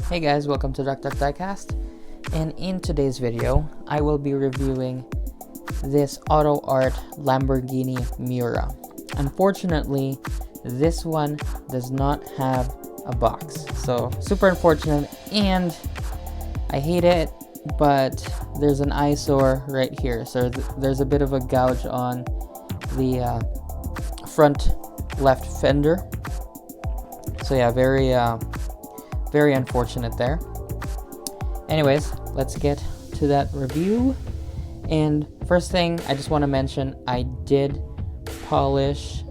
Hey guys, welcome to Diecast, and in today's video, I will be reviewing this Autoart Lamborghini Miura. Unfortunately, this one does not have a box, so super unfortunate, and I hate it, but there's an eyesore right here, so there's a bit of a gouge on the front left fender. So yeah, very unfortunate there. Anyways, let's get to that review. And first thing I just want to mention, I did polish,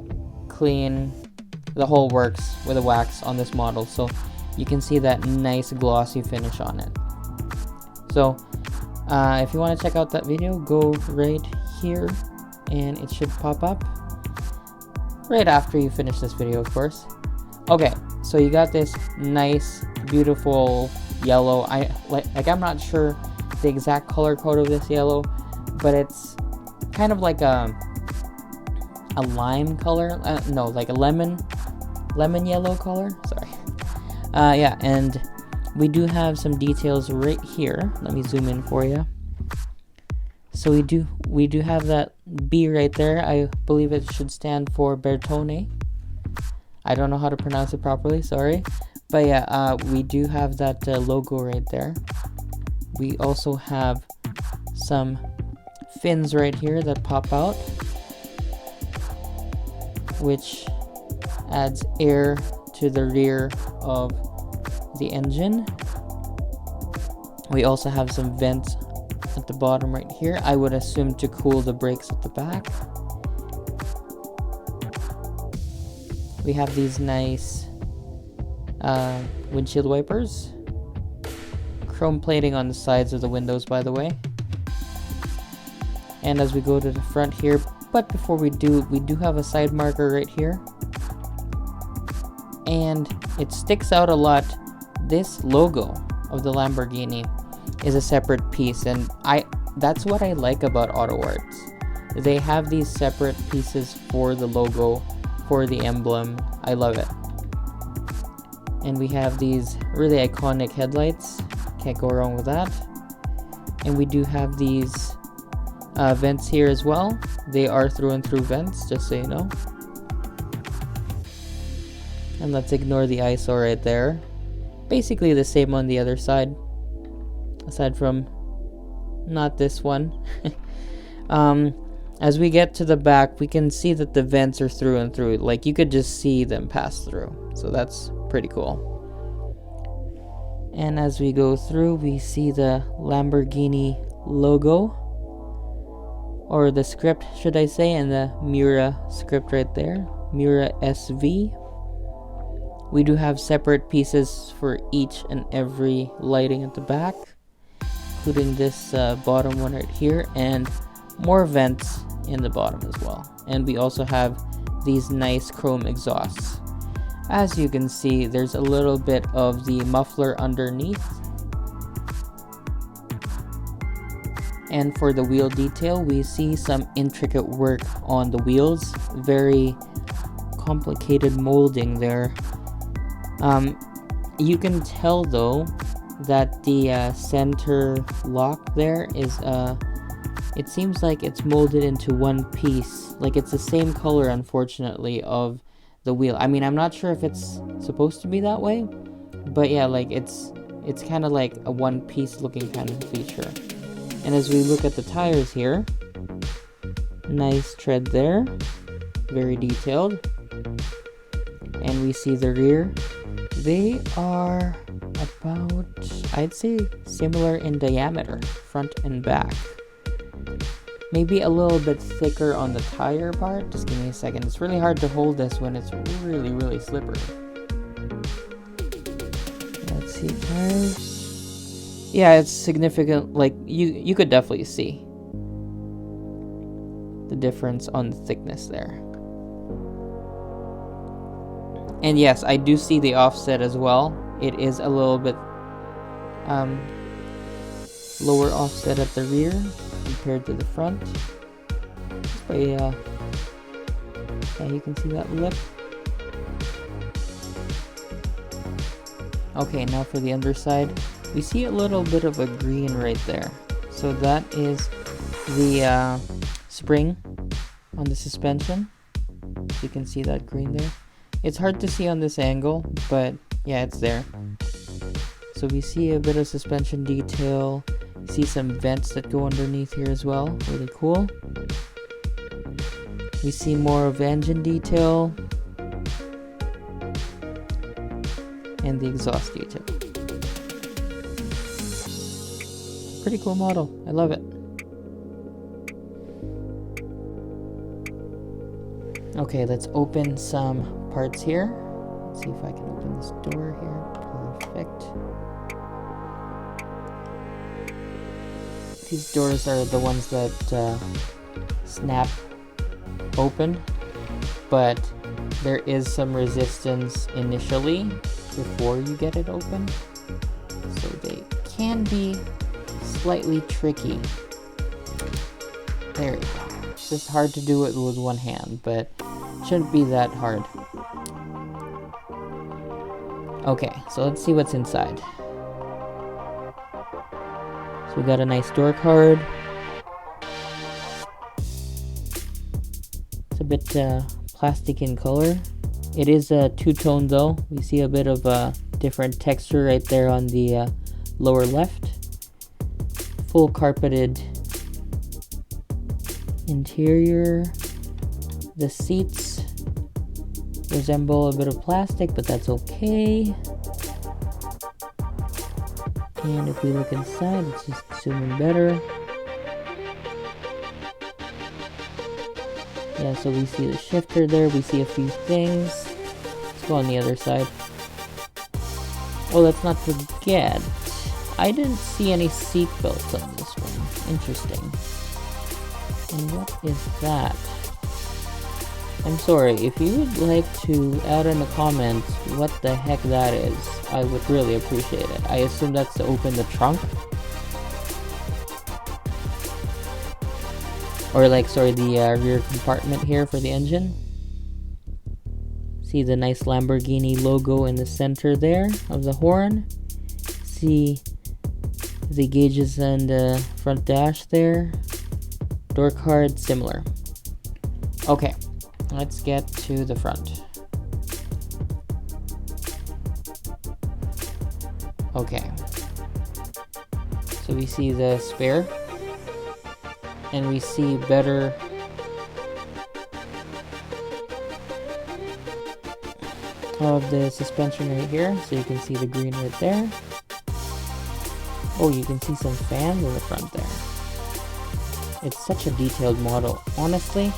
clean, the whole works with a wax on this model, so you can see that nice glossy finish on it. So if you want to check out that video, go right here and it should pop up right after you finish this video, of course. Okay, so you got this nice, beautiful yellow. I'm not sure the exact color code of this yellow, but it's kind of like a lime color. No, like a lemon yellow color. Sorry. Yeah, and we do have some details right here. Let me zoom in for you. So we do have that B right there. I believe it should stand for Bertone. I don't know how to pronounce it properly, sorry. But yeah, we do have that logo right there. We also have some fins right here that pop out, which adds air to the rear of the engine. We also have some vents at the bottom right here. I would assume to cool the brakes at the back. We have these nice windshield wipers. Chrome plating on the sides of the windows, by the way. And as we go to the front here, but before we do have a side marker right here. And it sticks out a lot. This logo of the Lamborghini is a separate piece, and that's what I like about Autoart. They have these separate pieces for the logo, for the emblem. I love it. And we have these really iconic headlights. Can't go wrong with that. And we do have these vents here as well. They are through and through vents, just so you know. And let's ignore the eyesore right there. Basically the same on the other side, aside from not this one. As we get to the back, we can see that the vents are through and through. Like, you could just see them pass through. So that's pretty cool. And as we go through, we see the Lamborghini logo, or the script, should I say, and the Miura script right there. Miura SV. We do have separate pieces for each and every lighting at the back, including this bottom one right here, and more vents in the bottom as well. And we also have these nice chrome exhausts. As you can see, there's a little bit of the muffler underneath. And for the wheel detail, we see some intricate work on the wheels. Very complicated molding there. You can tell though that the center lock there is it seems like it's molded into one piece. Like, it's the same color, unfortunately, of the wheel. I mean, I'm not sure if it's supposed to be that way, but yeah, like it's kind of like a one piece looking kind of feature. And as we look at the tires here, nice tread there, very detailed. And we see the rear. They are about, I'd say, similar in diameter, front and back. Maybe a little bit thicker on the tire part. Just give me a second. It's really hard to hold this when it's really slippery. Let's see, tires. Yeah, it's significant. Like, you could definitely see the difference on the thickness there. And yes, I do see the offset as well. It is a little bit lower offset at the rear compared to the front. But yeah, you can see that lip. Okay, now for the underside, we see a little bit of a green right there. So that is the spring on the suspension. You can see that green there. It's hard to see on this angle, but yeah, it's there. So we see a bit of suspension detail. See some vents that go underneath here as well. Really cool. We see more of engine detail. And the exhaust detail. Pretty cool model. I love it. Okay, let's open some parts here. Let's see if I can open this door here. Perfect. These doors are the ones that snap open, but there is some resistance initially before you get it open, so they can be slightly tricky. There you go. It's just hard to do it with one hand, but shouldn't be that hard. Okay, so let's see what's inside. So we got a nice door card. It's a bit plastic in color. It is a two-tone though. We see a bit of a different texture right there on the lower left. Full carpeted interior. The seats resemble a bit of plastic, but that's okay. And if we look inside, let's just zoom in better. Yeah, so we see the shifter there, we see a few things. Let's go on the other side. Oh, let's not forget, I didn't see any seat belts on this one. Interesting. And what is that? I'm sorry, if you would like to add in the comments what the heck that is, I would really appreciate it. I assume that's to open the trunk? Or like, sorry, the rear compartment here for the engine. See the nice Lamborghini logo in the center there of the horn. See the gauges and the front dash there. Door card, similar. Okay, let's get to the front. Okay. So we see the spare. And we see better of the suspension right here, so you can see the green right there. Oh, you can see some fans in the front there. It's such a detailed model. Honestly,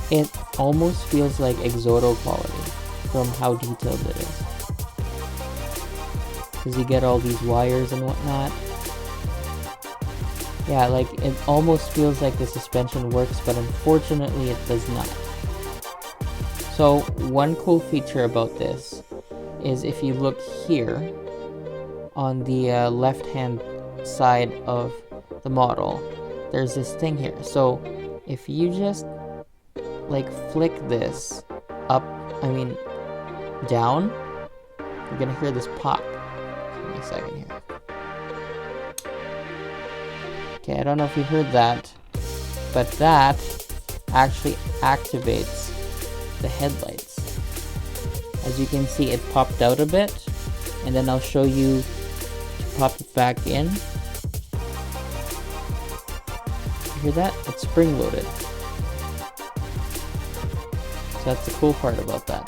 it almost feels like Exodo quality from how detailed it is. Because you get all these wires and whatnot. Yeah, like it almost feels like the suspension works, but unfortunately it does not. So one cool feature about this is if you look here on the left hand side of the model, there's this thing here. So if you just like flick this up, down, you're gonna hear this pop. Give me a second here. Okay, I don't know if you heard that, but that actually activates the headlights. As you can see, it popped out a bit, and then I'll show you to pop it back in. You hear that? It's spring-loaded. So that's the cool part about that.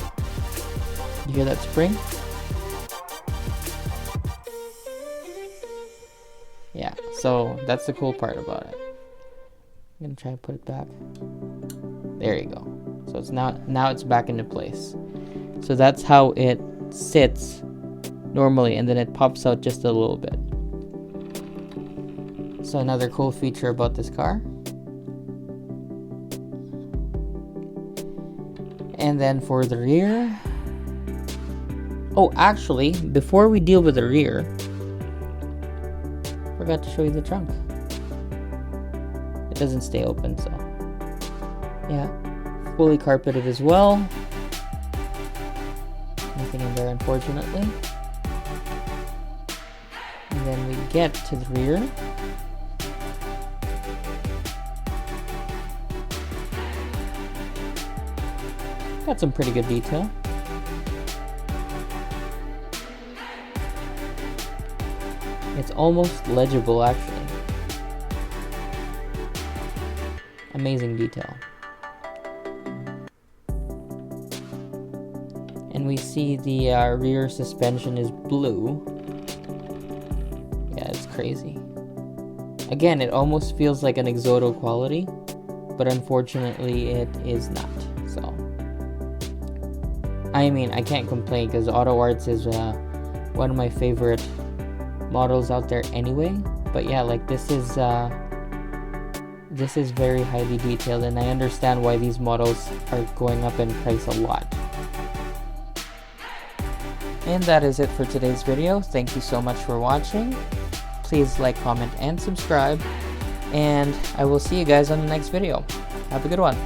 You hear that spring? Yeah, so that's the cool part about it. I'm gonna try to put it back. There you go. So it's now it's back into place. So that's how it sits normally, and then it pops out just a little bit. So another cool feature about this car. And then for the rear. Oh, actually, before we deal with the rear, forgot to show you the trunk. It doesn't stay open, so yeah, fully carpeted as well. Nothing in there, unfortunately. get to the rear, got some pretty good detail. It's almost legible actually. Amazing detail. And we see the rear suspension is blue. Yeah, it's crazy. Again, it almost feels like an Exodo quality, but unfortunately it is not. So, I mean, I can't complain because Autoart is one of my favorite models out there anyway. But yeah, like this is very highly detailed, and I understand why these models are going up in price a lot. And that is it for today's video. Thank you so much for watching. Please like, comment, and subscribe. And I will see you guys on the next video. Have a good one.